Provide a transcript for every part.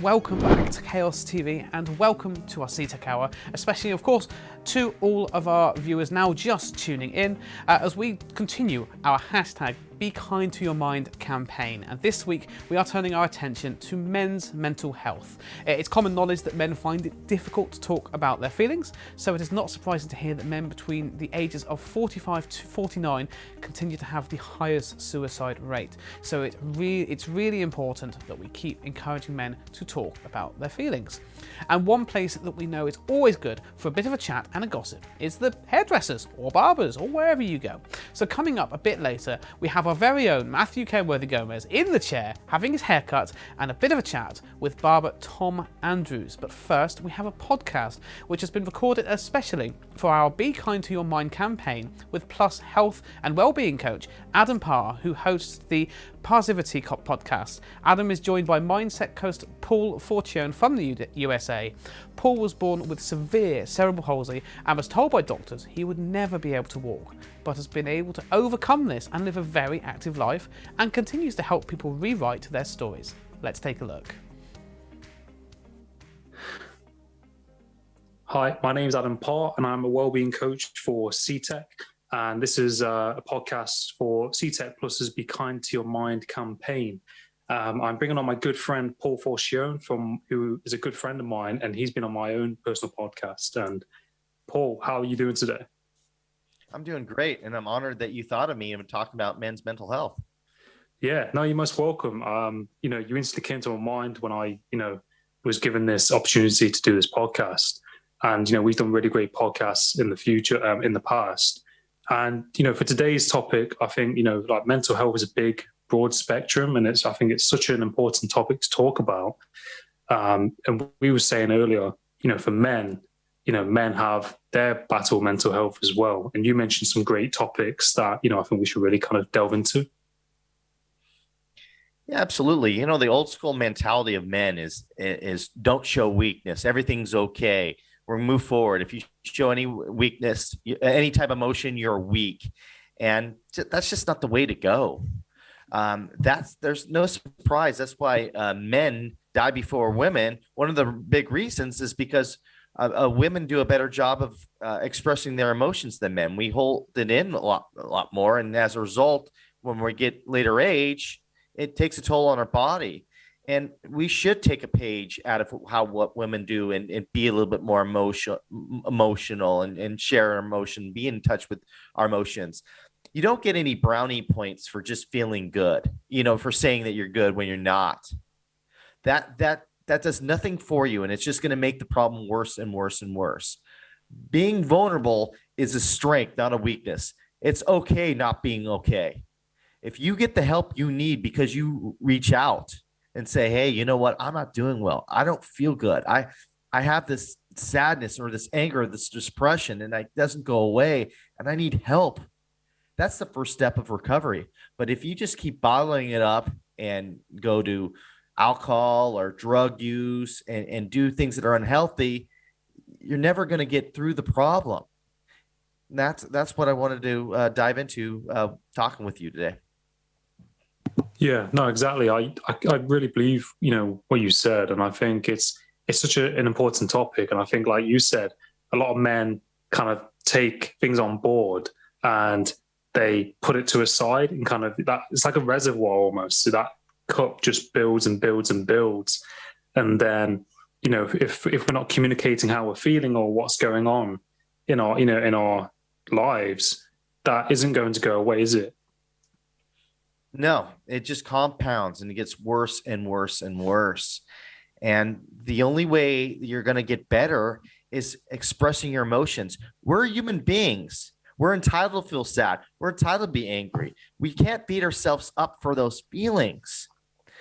Welcome back to Chaos TV and welcome to our SEETEC Hour, especially of course to all of our viewers now just tuning in as we continue our hashtag Be Kind to Your Mind campaign. And this week we are turning our attention to men's mental health. It's common knowledge that men find it difficult to talk about their feelings, so it is not surprising to hear that men between the ages of 45 to 49 continue to have the highest suicide rate. So it's really important that we keep encouraging men to talk about their feelings. And one place that we know is always good for a bit of a chat and a gossip is the hairdressers or barbers or wherever you go. So coming up a bit later, we have our very own Matthew Kenworthy Gomes in the chair having his haircut and a bit of a chat with barber Tom Andrews. But first, we have a podcast which has been recorded especially for our Be Kind to Your Mind campaign with PLUSS health and wellbeing coach Adam Parr, who hosts the Parrsitivity podcast. Adam is joined by mindset coach Forchione from the USA. Paul was born with severe cerebral palsy and was told by doctors he would never be able to walk, but has been able to overcome this and live a very active life and continues to help people rewrite their stories. Let's take a look. Hi, my name is Adam Parr and I'm a wellbeing coach for SEETEC. And this is a podcast for SEETEC PLUSS's Be Kind to Your Mind campaign. I'm bringing on my good friend, Paul Forchione, who is a good friend of mine, and he's been on my own personal podcast. And Paul, how are you doing today? I'm doing great, and I'm honored that you thought of me and talking about men's mental health. Yeah, no, you're most welcome. You instantly came to my mind when I, was given this opportunity to do this podcast. And, we've done really great podcasts in the future, in the past. And, for today's topic, I think, like mental health is a big, broad spectrum. And I think it's such an important topic to talk about. And we were saying earlier, for men, men have their battle mental health as well. And you mentioned some great topics that, I think we should really kind of delve into. Yeah, absolutely. The old school mentality of men is don't show weakness. Everything's okay. We're move forward. If you show any weakness, any type of emotion, you're weak. And that's just not the way to go. There's no surprise. That's why men die before women. One of the big reasons is because women do a better job of expressing their emotions than men. We hold it in a lot more. And as a result, when we get later age, it takes a toll on our body. And we should take a page out of what women do and be a little bit more emotional and share our emotion, be in touch with our emotions. You don't get any brownie points for just feeling good, for saying that you're good when you're not. That does nothing for you, and it's just going to make the problem worse and worse and worse. Being vulnerable is a strength, not a weakness. It's okay not being okay. If you get the help you need because you reach out and say, hey, you know what? I'm not doing well. I don't feel good. I have this sadness or this anger, this depression, and it doesn't go away, and I need help. That's the first step of recovery. But if you just keep bottling it up and go to alcohol or drug use and do things that are unhealthy, you're never going to get through the problem. And that's what I wanted to dive into talking with you today. Yeah, no, exactly. I really believe, what you said. And I think it's such an important topic. And I think, like you said, a lot of men kind of take things on board and they put it to a side and kind of that it's like a reservoir almost. So that cup just builds and builds and builds. And then, if we're not communicating how we're feeling or what's going on in our lives, that isn't going to go away, is it? No, it just compounds and it gets worse and worse and worse. And the only way you're going to get better is expressing your emotions. We're human beings. We're entitled to feel sad. We're entitled to be angry. We can't beat ourselves up for those feelings.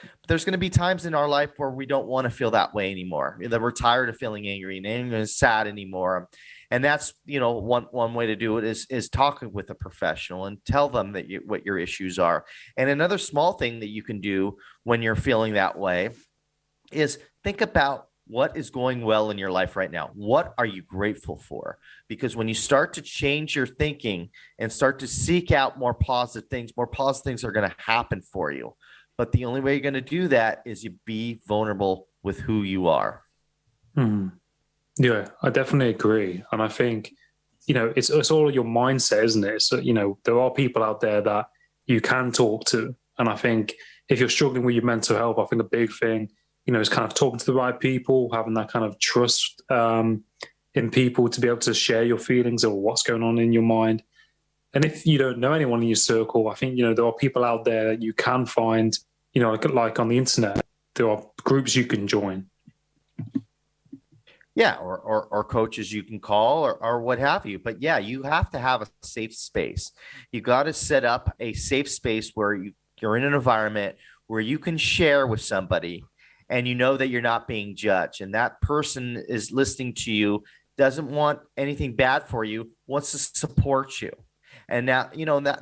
But there's going to be times in our life where we don't want to feel that way anymore, that we're tired of feeling angry and sad anymore. And that's, one way to do it is talking with a professional and tell them that what your issues are. And another small thing that you can do when you're feeling that way is think about what is going well in your life right now. What are you grateful for? Because when you start to change your thinking and start to seek out more positive things are going to happen for you. But the only way you're going to do that is you be vulnerable with who you are. Yeah, I definitely agree. And I think, it's all your mindset, isn't it? So, there are people out there that you can talk to. And I think if you're struggling with your mental health, I think a big thing, is kind of talking to the right people, having that kind of trust in people to be able to share your feelings or what's going on in your mind. And if you don't know anyone in your circle, I think, there are people out there that you can find, like on the internet, there are groups you can join. Yeah, or coaches you can call or what have you. But yeah, you have to have a safe space. You got to set up a safe space where you're in an environment where you can share with somebody and you know that you're not being judged. And that person is listening to you, doesn't want anything bad for you, wants to support you. And now,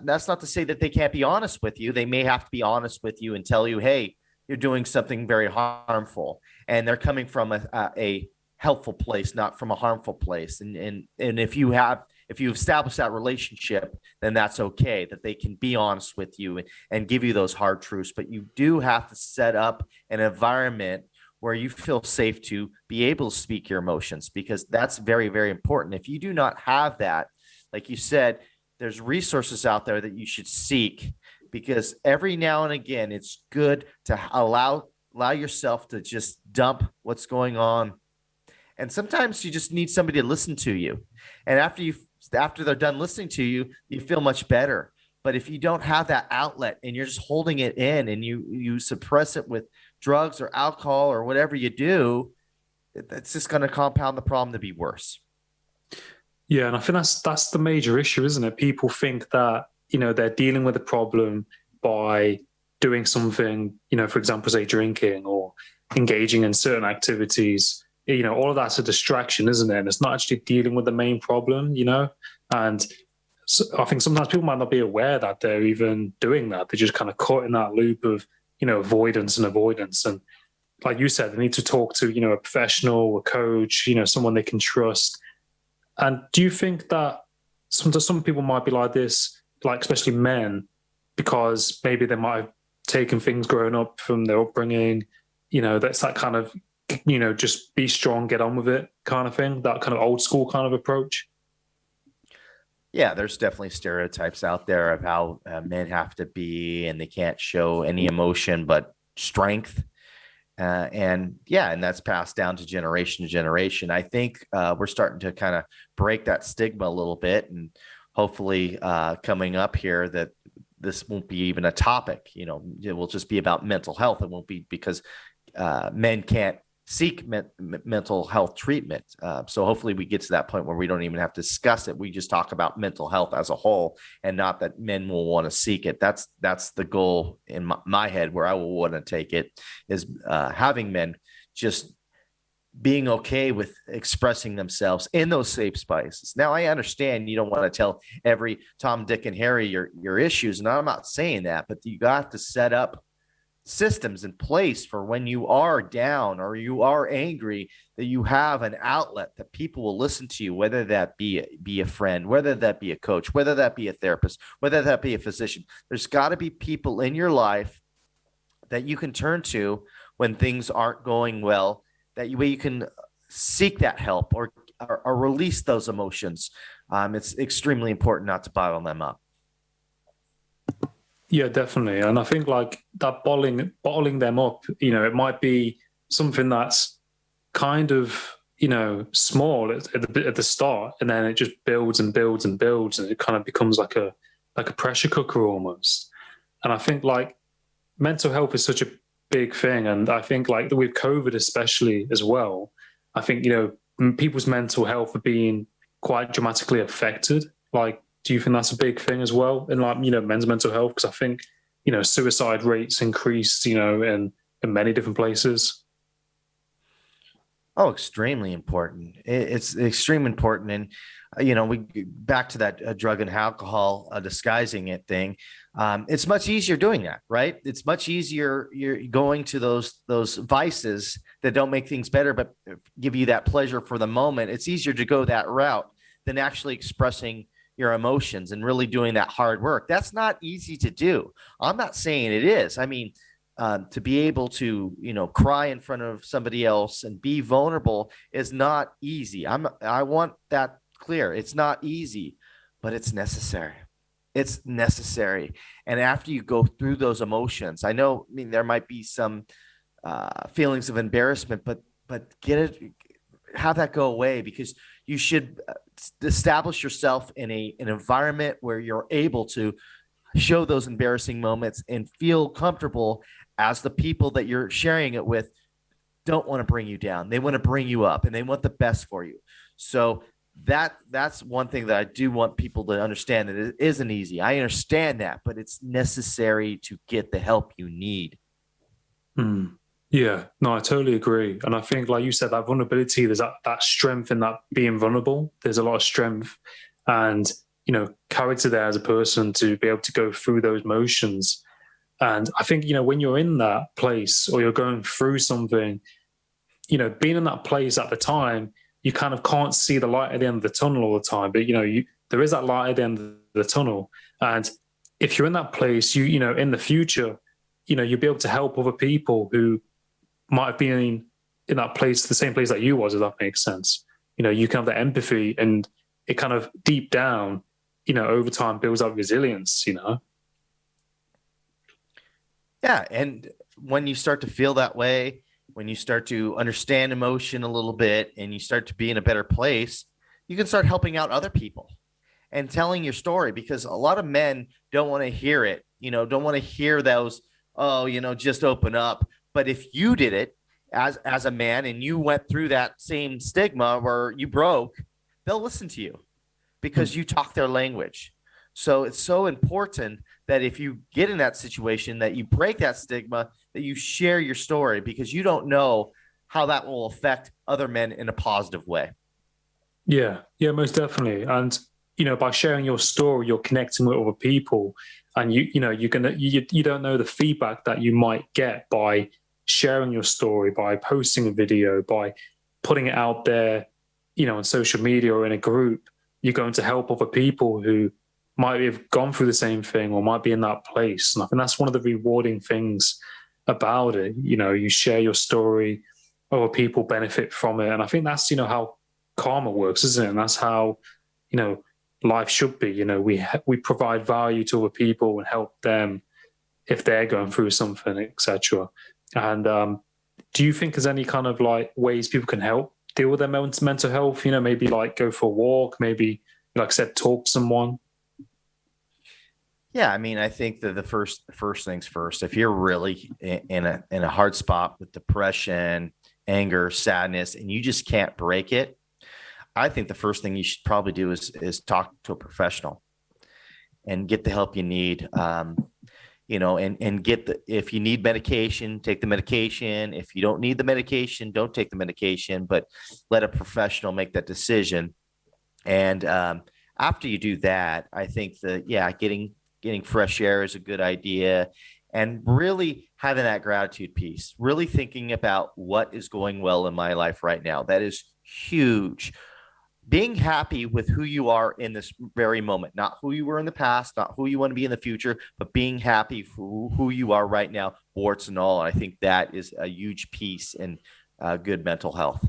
that's not to say that they can't be honest with you. They may have to be honest with you and tell you, hey, you're doing something very harmful. And they're coming from a helpful place, not from a harmful place. And if you establish that relationship, then that's okay, that they can be honest with you and give you those hard truths. But you do have to set up an environment where you feel safe to be able to speak your emotions, because that's very, very important. If you do not have that, like you said, there's resources out there that you should seek, because every now and again, it's good to allow yourself to just dump what's going on. And sometimes you just need somebody to listen to you. And after they're done listening to you, you feel much better. But if you don't have that outlet and you're just holding it in and you suppress it with drugs or alcohol or whatever you do, that's just going to compound the problem to be worse. Yeah, and I think that's the major issue, isn't it? People think that, they're dealing with a problem by doing something, for example, say drinking or engaging in certain activities. All of that's a distraction, isn't it? And it's not actually dealing with the main problem, And so I think sometimes people might not be aware that they're even doing that. They're just kind of caught in that loop of, avoidance. And like you said, they need to talk to, a professional, a coach, someone they can trust. And do you think that some people might be like this, like especially men, because maybe they might have taken things growing up from their upbringing, that's that kind of, just be strong, get on with it kind of thing, that kind of old school kind of approach? Yeah, there's definitely stereotypes out there of how men have to be, and they can't show any emotion but strength. And that's passed down to generation. I think we're starting to kind of break that stigma a little bit, and hopefully coming up here that this won't be even a topic. It will just be about mental health. It won't be because men can't seek mental health treatment. So hopefully we get to that point where we don't even have to discuss it. We just talk about mental health as a whole, and not that men will want to seek it. That's the goal in my head, where I will want to take it, is having men just being okay with expressing themselves in those safe spaces. Now, I understand you don't want to tell every Tom, Dick, and Harry your issues, and I'm not saying that, but you got to set up systems in place for when you are down or you are angry, that you have an outlet that people will listen to you, whether that be a friend, whether that be a coach, whether that be a therapist, whether that be a physician. There's got to be people in your life that you can turn to when things aren't going well, that you can seek that help or release those emotions. It's extremely important not to bottle them up. Yeah, definitely. And I think like that bottling them up, it might be something that's kind of, small at the start, and then it just builds and builds and builds, and it kind of becomes like a pressure cooker almost. And I think like mental health is such a big thing. And I think like with COVID especially as well, I think, people's mental health are being quite dramatically affected. Like, do you think that's a big thing as well in like, men's mental health? Because I think, suicide rates increased, in many different places. Oh, extremely important. It's extremely important. And, we back to that drug and alcohol disguising it thing. It's much easier doing that, right? It's much easier. You're going to those vices that don't make things better, but give you that pleasure for the moment. It's easier to go that route than actually expressing your emotions and really doing that hard work. That's not easy to do. I'm not saying it is. I mean, to be able to, cry in front of somebody else and be vulnerable is not easy. I want that clear. It's not easy, but it's necessary. It's necessary. And after you go through those emotions, there might be some feelings of embarrassment, but have that go away, because you should establish yourself in an environment where you're able to show those embarrassing moments and feel comfortable, as the people that you're sharing it with don't want to bring you down. They want to bring you up, and they want the best for you. So that's one thing that I do want people to understand, that it isn't easy. I understand that, but it's necessary to get the help you need. Yeah, no, I totally agree. And I think, like you said, that vulnerability, there's that strength in that being vulnerable. There's a lot of strength and, character there as a person to be able to go through those motions. And I think, when you're in that place or you're going through something, being in that place at the time, you kind of can't see the light at the end of the tunnel all the time. But, there is that light at the end of the tunnel. And if you're in that place, in the future, you'll be able to help other people who might have been in that place, the same place that you was, if that makes sense. You can have that empathy, and it kind of deep down, over time builds up resilience, Yeah. And when you start to feel that way, when you start to understand emotion a little bit, and you start to be in a better place, you can start helping out other people and telling your story, because a lot of men don't want to hear it, don't want to hear those, just open up. But if you did it as a man and you went through that same stigma where you broke, they'll listen to you because you talk their language. So it's so important that if you get in that situation, that you break that stigma, that you share your story, because you don't know how that will affect other men in a positive way. Yeah, most definitely. And, by sharing your story, you're connecting with other people, and you don't know the feedback that you might get by sharing your story, by posting a video, by putting it out there, on social media or in a group. You're going to help other people who might have gone through the same thing or might be in that place. And I think that's one of the rewarding things about it. You share your story, other people benefit from it. And I think that's, how karma works, isn't it? And that's how, life should be. We provide value to other people and help them if they're going through something, etc. And do you think there's any kind of ways people can help deal with their mental health? Maybe go for a walk, maybe, like I said, talk to someone. Yeah, I think that the first things first. If you're really in a hard spot with depression, anger, sadness, and you just can't break it, I think the first thing you should probably do is talk to a professional and get the help you need. And if you need medication, take the medication. If you don't need the medication, don't take the medication, but let a professional make that decision. And after you do that, I think that, getting fresh air is a good idea, and really having that gratitude piece, really thinking about what is going well in my life right now. That is huge. Being happy with who you are in this very moment, not who you were in the past, not who you want to be in the future, but being happy for who you are right now, warts and all. I think that is a huge piece in good mental health.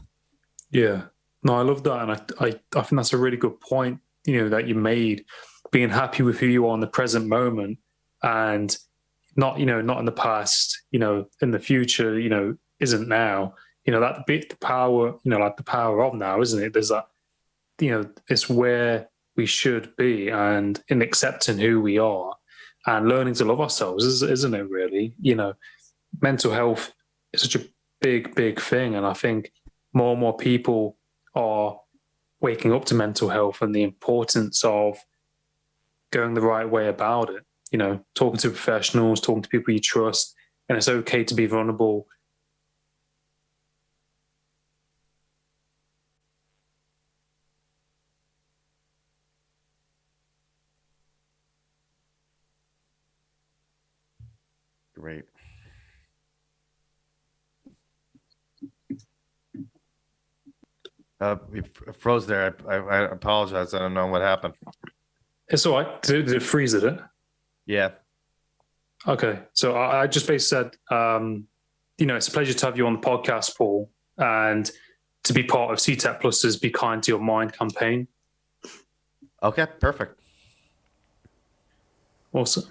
Yeah, no, I love that. And I think that's a really good point, that you made, being happy with who you are in the present moment, and not in the past, in the future, isn't now, that bit, the power, the power of now, isn't it? There's that, it's where we should be, and in accepting who we are and learning to love ourselves, isn't it really? Mental health is such a big thing. And I think more and more people are waking up to mental health and the importance of going the right way about it, talking to professionals, talking to people you trust, and it's okay to be vulnerable. Great. We froze there. I apologize. I don't know what happened. It's all right. Did it freeze it? Yeah. Okay, so I just basically said, it's a pleasure to have you on the podcast, Paul, and to be part of SEETEC Plus's Be Kind to Your Mind campaign. Okay, perfect. Awesome.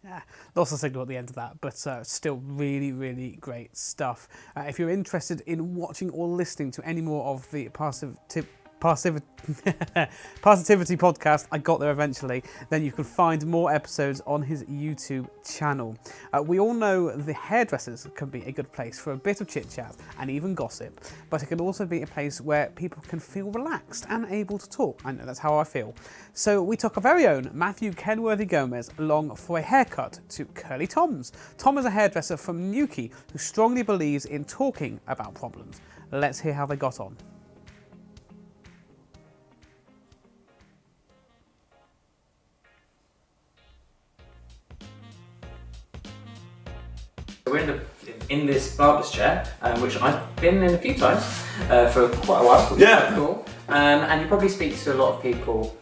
Yeah, lost the signal at the end of that, but still really, really great stuff. If you're interested in watching or listening to any more of the Parrsitivity podcast, I got there eventually, then you can find more episodes on his YouTube channel. We all know the hairdressers can be a good place for a bit of chit chat and even gossip, but it can also be a place where people can feel relaxed and able to talk. I know that's how I feel. So we took our very own Matthew Kenworthy Gomes along for a haircut to Curly Tom's. Tom is a hairdresser from Newquay who strongly believes in talking about problems. Let's hear how they got on. We're in this barber's chair, which I've been in a few times for quite a while, which is quite cool. And you probably speak to a lot of people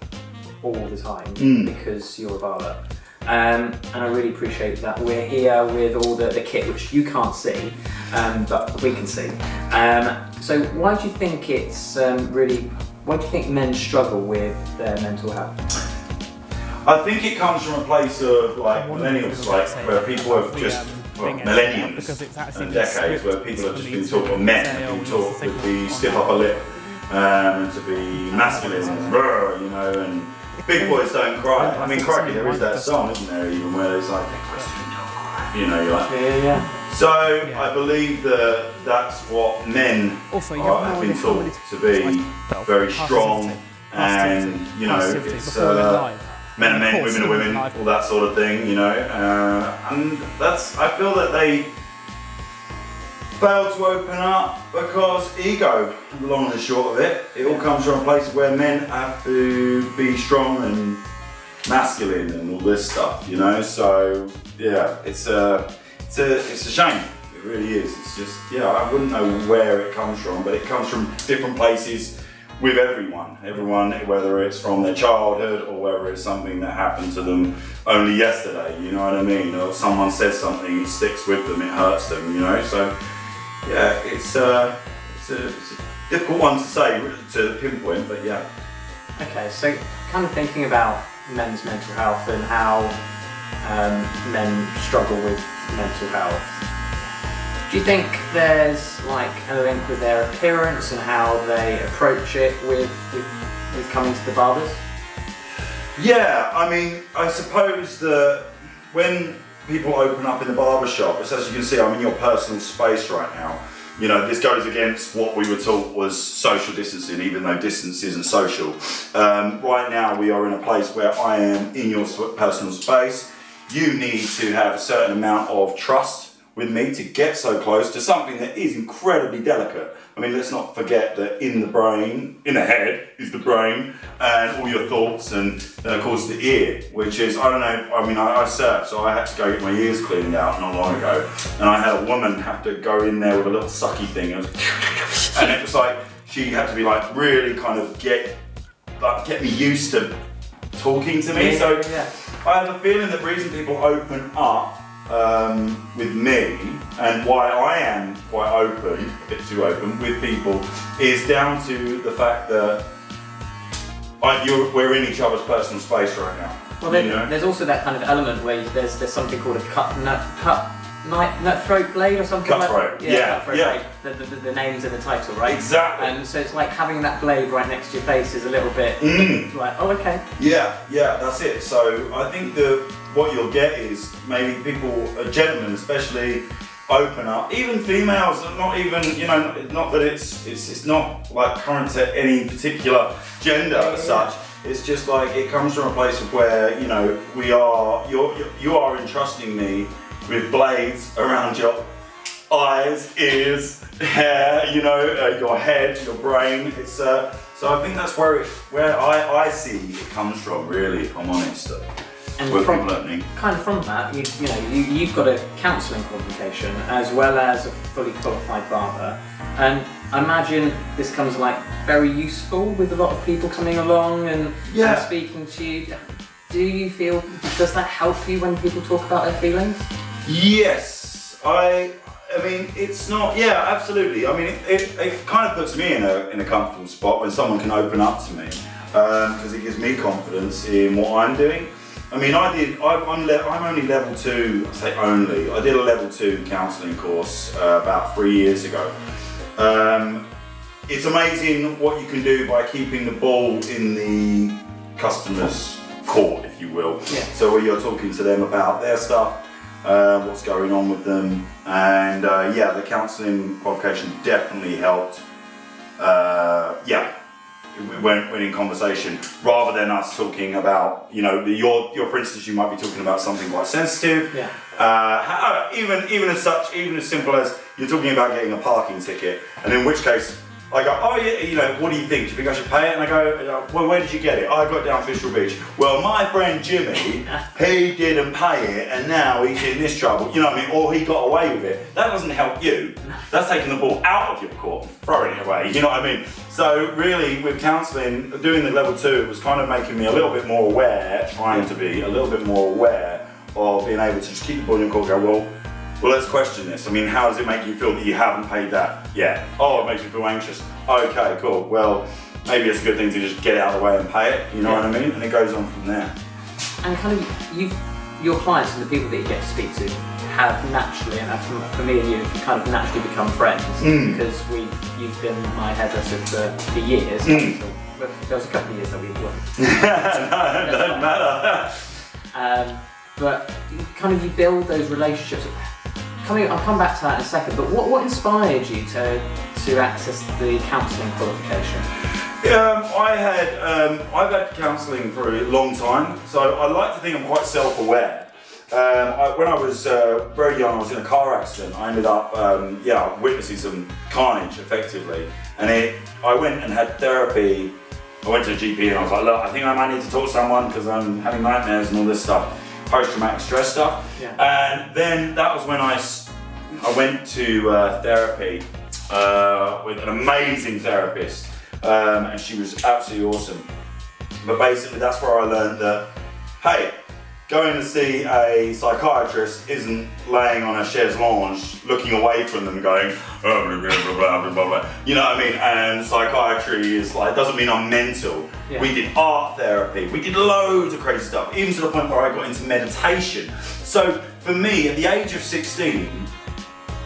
all the time because you're a barber. And I really appreciate that we're here with all the kit, which you can't see, but we can see. So why do you think it's why do you think men struggle with their mental health? I think it comes from a place of like millennials, like where people have just millenniums and decades where people have just been taught, or men have been taught to be stiff upper lip and to be masculine and and big boys don't cry. I mean, crikey, there is that song, isn't there, even where it's like, you're like, yeah. So I believe that that's what men have been taught to be, very strong, and it's men are men, women are women, all that sort of thing, and I feel that they fail to open up because ego, the long and the short of it. It all comes from a place where men have to be strong and masculine and all this stuff, So yeah, it's a shame. It really is. It's just I wouldn't know where it comes from, but it comes from different places. With everyone, whether it's from their childhood or whether it's something that happened to them only yesterday, you know what I mean? Or someone says something, it sticks with them, it hurts them, So, yeah, it's a difficult one to say, to pinpoint, but yeah. Okay, so kind of thinking about men's mental health and how men struggle with mental health. Do you think there's like a link with their appearance and how they approach it with coming to the barbers? Yeah, I mean, I suppose that when people open up in the barber shop, as you can see, I'm in your personal space right now. This goes against what we were taught was social distancing, even though distance isn't social. Right now, we are in a place where I am in your personal space. You need to have a certain amount of trust with me to get so close to something that is incredibly delicate. I mean, let's not forget that in the head is the brain and all your thoughts, and then of course the ear, which is, I surf, so I had to go get my ears cleaned out not long ago, and I had a woman have to go in there with a little sucky thing, and it was like, she had to be like really kind of get me used to talking to me, so I have a feeling that the reason people open up with me and why I am quite open, a bit too open with people, is down to the fact that we're in each other's personal space right now. Well, there's also that kind of element where there's something called a throat blade or something like that. Blade. The name's in the title, right? Exactly. And so it's like having that blade right next to your face is a little bit like, oh, okay. Yeah, that's it. So I think that what you'll get is maybe people, gentlemen especially, open up. Even females, not even, not that it's not like current to any particular gender as such. It's just like it comes from a place of where you are entrusting me with blades around your eyes, ears, hair, your head, your brain. It's so I think that's where I see it comes from, really, if I'm honest. where people learning. Kind of from that, you've got a counselling qualification as well as a fully qualified barber, and I imagine this comes like very useful with a lot of people coming along and speaking to you. Do you feel, does that help you when people talk about their feelings? Yes, I mean, it's not, absolutely. I mean, it kind of puts me in a comfortable spot when someone can open up to me, because it gives me confidence in what I'm doing. I mean, I'm only level 2, I say only, I did a level 2 counselling course about 3 years ago. It's amazing what you can do by keeping the ball in the customer's court, if you will. Yeah. So where you're talking to them about their stuff, what's going on with them, and the counselling qualification definitely helped. When in conversation, rather than us talking about, your for instance, you might be talking about something quite sensitive. Yeah. Even as simple as you're talking about getting a parking ticket, and in which case I go, oh yeah, what do you think? Do you think I should pay it? And I go, well, where did you get it? I got it down Fisher Beach. Well, my friend Jimmy, he didn't pay it, and now he's in this trouble. You know what I mean? Or he got away with it. That doesn't help you. That's taking the ball out of your court and throwing it away. You know what I mean? So really, with counselling, doing the level 2, it was kind of making me a little bit more aware, trying to be a little bit more aware of being able to just keep the ball in your court and go, well, let's question this. I mean, how does it make you feel that you haven't paid that yet? Oh, it makes me feel anxious. Okay, cool. Well, maybe it's a good thing to just get it out of the way and pay it. You know what I mean? And it goes on from there. And kind of, your clients and the people that you get to speak to have naturally, and for me and you, kind of naturally become friends because you've been my hairdresser for years. There was a couple of years that we weren't. No, it doesn't matter. But kind of you build those relationships. I'll come back to that in a second, but what inspired you to access the counselling qualification? I've had counselling for a long time, so I like to think I'm quite self-aware. When I was very young, I was in a car accident. I ended up witnessing some carnage, effectively, and I went and had therapy. I went to a GP and I was like, look, I think I might need to talk to someone because I'm having nightmares and all this stuff. Post-traumatic stress stuff, and then that was when I went to therapy with an amazing therapist, and she was absolutely awesome. But basically, that's where I learned that, hey, going to see a psychiatrist isn't laying on a chaise lounge, looking away from them, going, blah, blah, blah, blah, blah, blah. You know what I mean? And psychiatry is like, doesn't mean I'm mental. Yeah. We did art therapy, we did loads of crazy stuff, even to the point where I got into meditation. So for me, at the age of 16,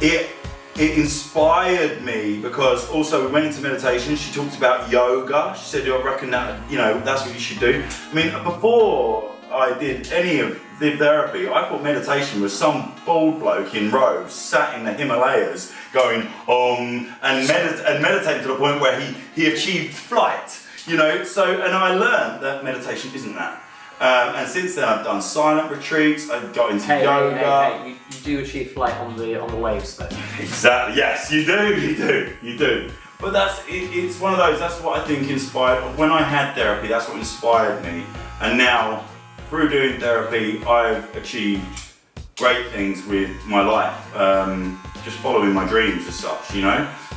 it inspired me because also we went into meditation. She talked about yoga. She said, I reckon that, that's what you should do. I mean, before I did any of the therapy, I thought meditation was some bald bloke in robes sat in the Himalayas going and meditating to the point where he achieved flight. And I learned that meditation isn't that. And since then I've done silent retreats, I've got into yoga. Hey, you do achieve flight on the waves though. Exactly, yes, you do. But it's one of those, that's what I think inspired, when I had therapy, that's what inspired me. And now, through doing therapy, I've achieved great things with my life, just following my dreams as such,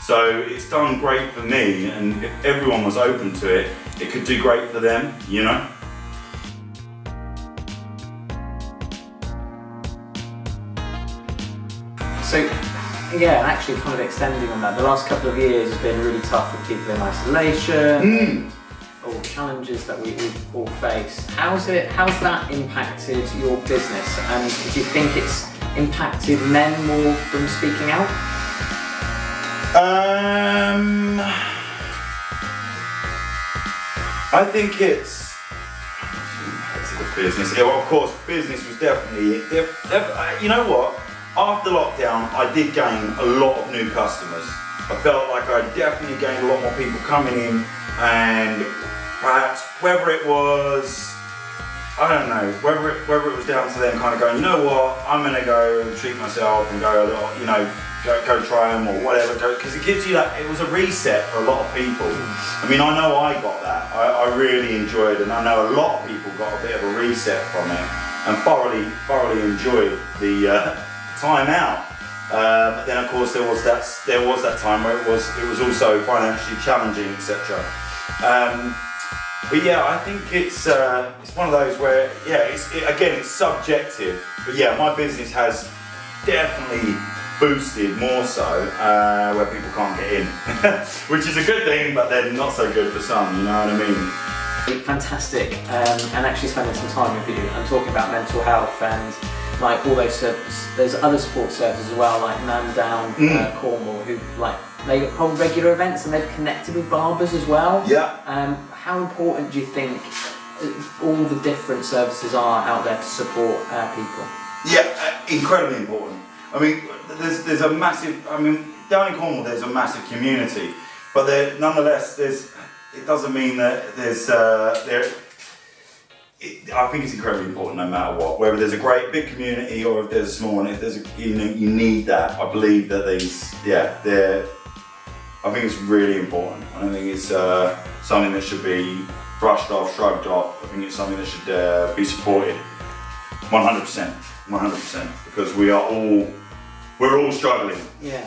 So it's done great for me, and if everyone was open to it, it could do great for them, So, actually kind of extending on that, the last couple of years has been really tough with people in isolation, all the challenges that we all face. How's that impacted your business, and do you think it's impacted men more from speaking out? I think it's impacted the business. Yeah, well, of course, business was definitely, you know what? After lockdown, I did gain a lot of new customers. I felt like I definitely gained a lot more people coming in, and perhaps whether it was, I don't know, whether it was down to them kind of going, you know what, I'm gonna go treat myself and go a little, go try them or whatever, because it gives you that, it was a reset for a lot of people. I mean, I got that. I really enjoyed it, and I know a lot of people got a bit of a reset from it. and thoroughly enjoyed the time out. But then of course there was that time where it was also financially challenging, etc. But yeah, I think it's one of those where it's subjective. But yeah, my business has definitely boosted more so where people can't get in, which is a good thing, but then not so good for some. You know what I mean? Fantastic, and actually spending some time with you and talking about mental health and like all those services. There's other support services as well, like Man Down, Cornwall, who they hold regular events and they've connected with barbers as well. Yeah. How important do you think all the different services are out there to support people? Yeah, incredibly important. I mean, there's a massive. I mean, down in Cornwall there's a massive community, but nonetheless it doesn't mean that there's I think it's incredibly important no matter what. Whether there's a great big community or if there's a small one, if there's you need that. I believe that I think it's really important. I don't think it's something that should be brushed off, shrugged off. I think it's something that should be supported 100%, 100%, because we're all struggling. Yeah.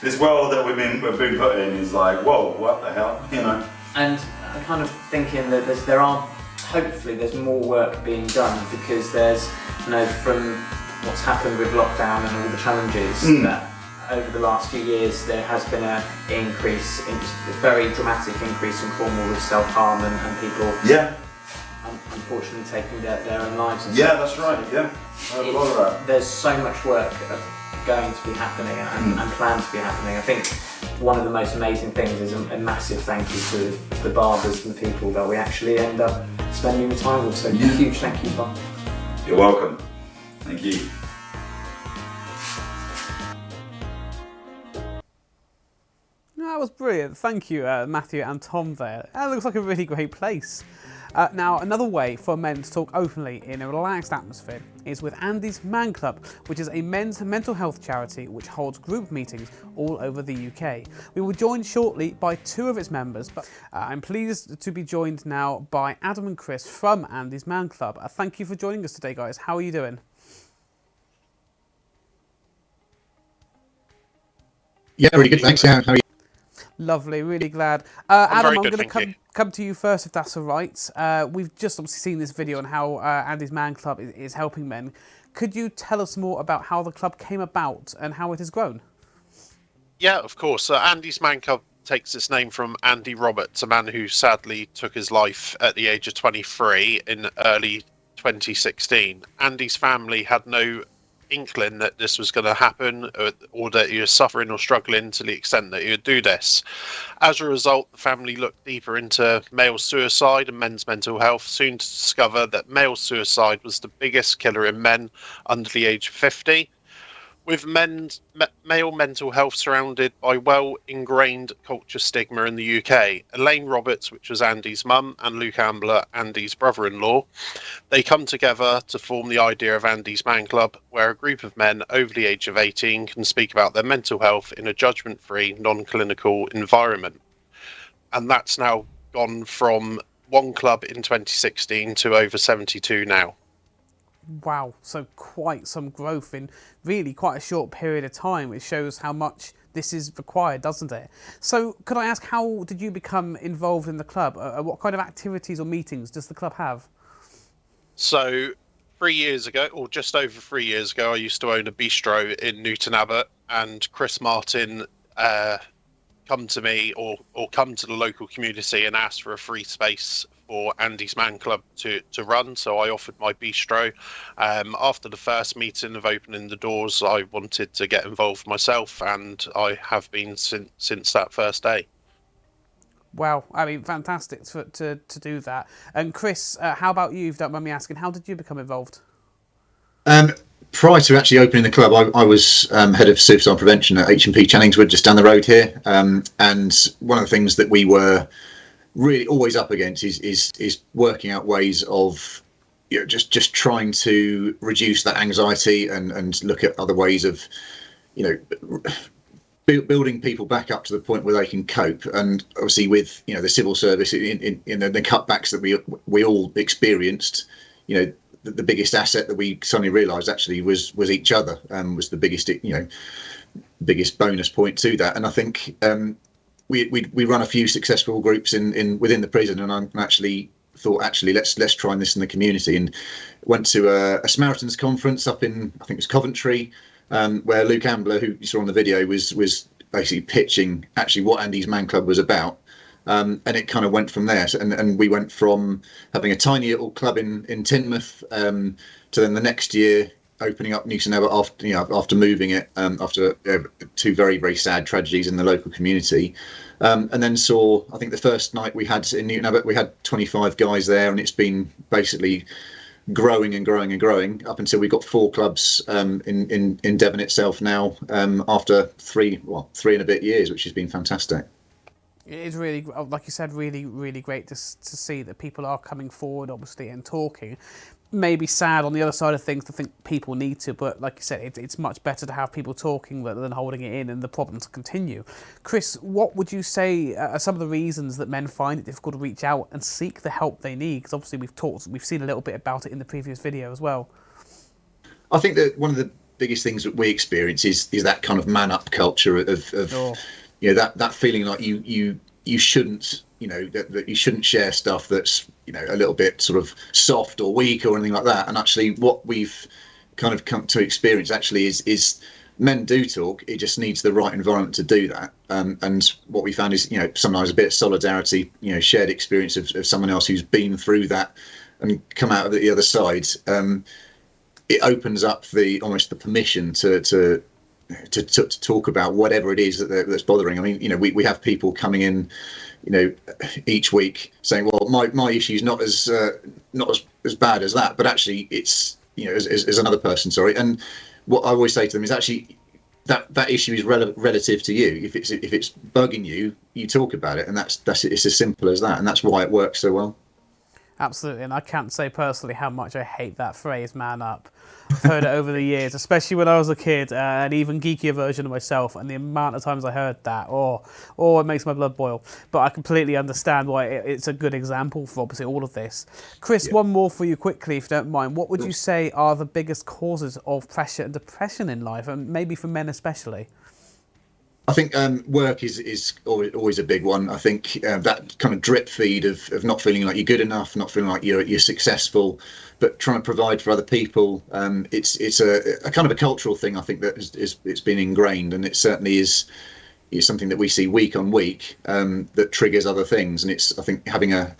this world that we've been put in is like, whoa, what the hell, you know? And I'm kind of thinking that hopefully there's more work being done, because there's, from what's happened with lockdown and all the challenges that over the last few years there has been a very dramatic increase in Cornwall with self-harm and people unfortunately taking their own lives. And yeah, that's right, yeah. I heard a lot of that. There's so much work going to be happening and planned to be happening. I think one of the most amazing things is a massive thank you to the barbers and the people that we actually end up spending the time with. So huge thank you, Bob. You're welcome. Thank you. That was brilliant. Thank you, Matthew and Tom there. That looks like a really great place. Now, another way for men to talk openly in a relaxed atmosphere is with Andy's Man Club, which is a men's mental health charity which holds group meetings all over the UK. We will join shortly by two of its members, but I'm pleased to be joined now by Adam and Chris from Andy's Man Club. Thank you for joining us today, guys. How are you doing? Yeah, really good, thanks. How are you? Lovely, really glad. Adam, I'm going to come to you first, if that's all right. We've just obviously seen this video on how Andy's Man Club is helping men. Could you tell us more about how the club came about and how it has grown? Yeah, of course. Andy's Man Club takes its name from Andy Roberts, a man who sadly took his life at the age of 23 in early 2016. Andy's family had no inkling that this was going to happen, or that he was suffering or struggling to the extent that he would do this. As a result, the family looked deeper into male suicide and men's mental health, soon to discover that male suicide was the biggest killer in men under the age of 50. With male mental health surrounded by well-ingrained culture stigma in the UK, Elaine Roberts, which was Andy's mum, and Luke Ambler, Andy's brother-in-law, they come together to form the idea of Andy's Man Club, where a group of men over the age of 18 can speak about their mental health in a judgment-free, non-clinical environment. And that's now gone from one club in 2016 to over 72 now. Wow, so quite some growth in really quite a short period of time, which shows how much this is required, doesn't it? So could I ask, how did you become involved in the club? What kind of activities or meetings does the club have? So 3 years ago, or just over 3 years ago, I used to own a bistro in Newton Abbot, and Chris Martin come to me or come to the local community and asked for a free space for Andy's Man Club to run, so I offered my bistro. After the first meeting of opening the doors, I wanted to get involved myself, and I have been since that first day. Wow, I mean, fantastic to do that. And Chris, how about you, if you don't mind me asking, how did you become involved? Prior to actually opening the club, I was head of suicide prevention at H&P Channingswood, just down the road here. And one of the things that we were really always up against is working out ways of, you know, just trying to reduce that anxiety and look at other ways of, you know, building people back up to the point where they can cope. And obviously with, you know, the civil service in the cutbacks that we all experienced, you know, the biggest asset that we suddenly realised actually was each other, was the biggest biggest bonus point to that. And I think we run a few successful groups within the prison, and I actually thought let's try this in the community, and went to a Samaritans conference up in, I think it was Coventry, where Luke Ambler, who you saw on the video, was basically pitching actually what Andy's Man Club was about. And it kind of went from there. And we went from having a tiny little club in Teignmouth to then the next year opening up Newton Abbot after moving it after two very, very sad tragedies in the local community. And then I think the first night we had in Newton Abbot, we had 25 guys there, and it's been basically growing and growing and growing up until we got 4 clubs in Devon itself now, after 3 and a bit years, which has been fantastic. It is really, like you said, really, really great to see that people are coming forward, obviously, and talking. Maybe sad on the other side of things to think people need to, but like you said, it's much better to have people talking rather than holding it in and the problem to continue. Chris, what would you say are some of the reasons that men find it difficult to reach out and seek the help they need? Because obviously we've seen a little bit about it in the previous video as well. I think that one of the biggest things that we experience is that kind of man up culture of sure. That feeling like you shouldn't, that you shouldn't share stuff that's, a little bit sort of soft or weak or anything like that. And actually what we've kind of come to experience actually is men do talk, it just needs the right environment to do that. And what we found is, sometimes a bit of solidarity, shared experience of someone else who's been through that and come out of the other side. It opens up almost the permission to talk about whatever it is that's bothering. I mean, we have people coming in, each week saying, well, my issue is not as bad as that, but actually it's, as another person, sorry. And what I always say to them is actually that issue is relative to you. If it's bugging you, you talk about it, and that's it's as simple as that, and that's why it works so well. Absolutely, and I can't say personally how much I hate that phrase, man up. I've heard it over the years, especially when I was a kid, an even geekier version of myself, and the amount of times I heard that, it makes my blood boil. But I completely understand why it's a good example for obviously all of this. Chris, one more for you quickly, if you don't mind. What would you say are the biggest causes of pressure and depression in life, and maybe for men especially? I think work is always a big one. I think that kind of drip feed of not feeling like you're good enough, not feeling like you're successful, but trying to provide for other people. It's a kind of a cultural thing. I think that it's been ingrained, and it certainly is something that we see week on week that triggers other things. And I think having a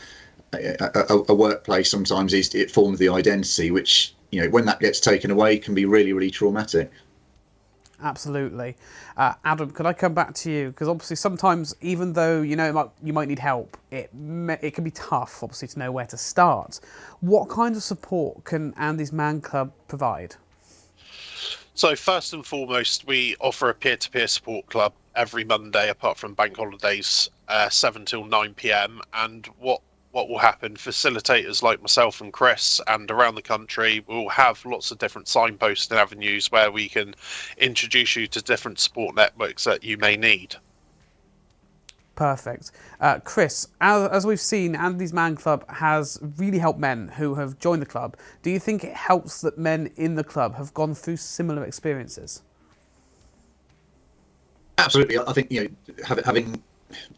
workplace sometimes it forms the identity, which when that gets taken away can be really, really traumatic. Absolutely. Adam, could I come back to you? Because obviously sometimes, even though you might need help, it can be tough, obviously, to know where to start. What kind of support can Andy's Man Club provide? So first and foremost, we offer a peer-to-peer support club every Monday, apart from bank holidays, 7 till 9 p.m. And what will happen, facilitators like myself and Chris and around the country will have lots of different signposts and avenues where we can introduce you to different support networks that you may need. Perfect. Chris, as we've seen, Andy's Man Club has really helped men who have joined the club. Do you think it helps that men in the club have gone through similar experiences? Absolutely. I think, having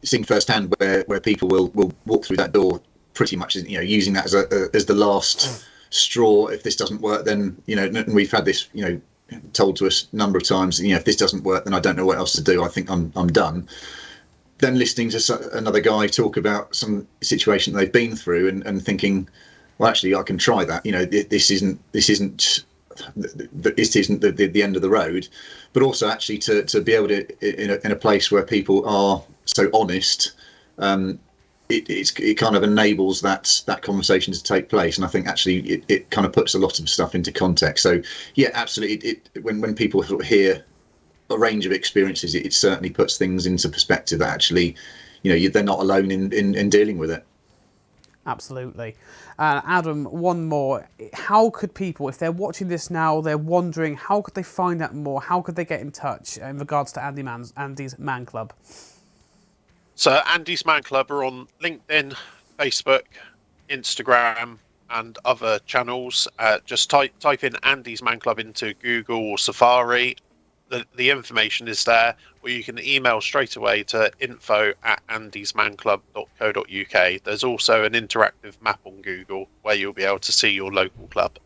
seen firsthand where people will walk through that door pretty much, using that as the last straw. If this doesn't work, then and we've had this told to us a number of times. If this doesn't work, then I don't know what else to do. I think I'm done. Then listening to another guy talk about some situation they've been through and thinking, well, actually, I can try that. This isn't the end of the road. But also actually to be able to in a place where people are so honest, it kind of enables that conversation to take place. And I think actually it kind of puts a lot of stuff into context. So yeah, absolutely. When people sort of hear a range of experiences, it certainly puts things into perspective that actually, they're not alone in dealing with it. Absolutely. Adam, one more. How could people, if they're watching this now, they're wondering, how could they find out more? How could they get in touch in regards to Andy's Man Club? So Andy's Man Club are on LinkedIn, Facebook, Instagram, and other channels. Just type in Andy's Man Club into Google or Safari. The information is there, or you can email straight away to info@andysmanclub.co.uk. There's also an interactive map on Google where you'll be able to see your local club.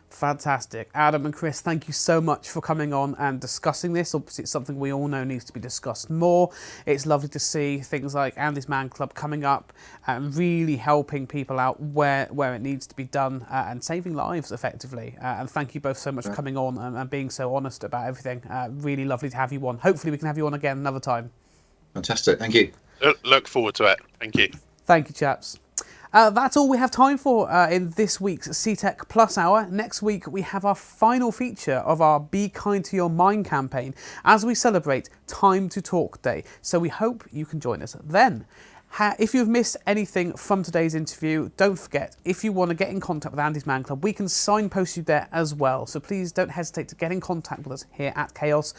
Fantastic. Adam and Chris, thank you so much for coming on and discussing this. Obviously, it's something we all know needs to be discussed more. It's lovely to see things like Andy's Man Club coming up and really helping people out where it needs to be done and saving lives effectively. And thank you both so much for coming on and being so honest about everything. Really lovely to have you on. Hopefully we can have you on again another time. Fantastic. Thank you. Look forward to it. Thank you. Thank you, chaps. That's all we have time for in this week's SEETEC Plus Hour. Next week, we have our final feature of our Be Kind to Your Mind campaign as we celebrate Time to Talk Day. So we hope you can join us then. If you've missed anything from today's interview, don't forget, if you want to get in contact with Andy's Man Club, we can signpost you there as well. So please don't hesitate to get in contact with us here at Chaos.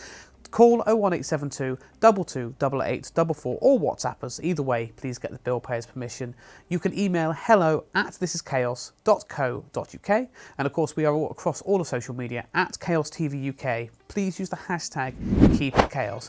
Call 01872 228844 or WhatsApp us. Either way, please get the bill payer's permission. You can email hello@thisischaos.co.uk. And of course, we are all across all of social media at Chaos TV UK. Please use the hashtag KeepItChaos.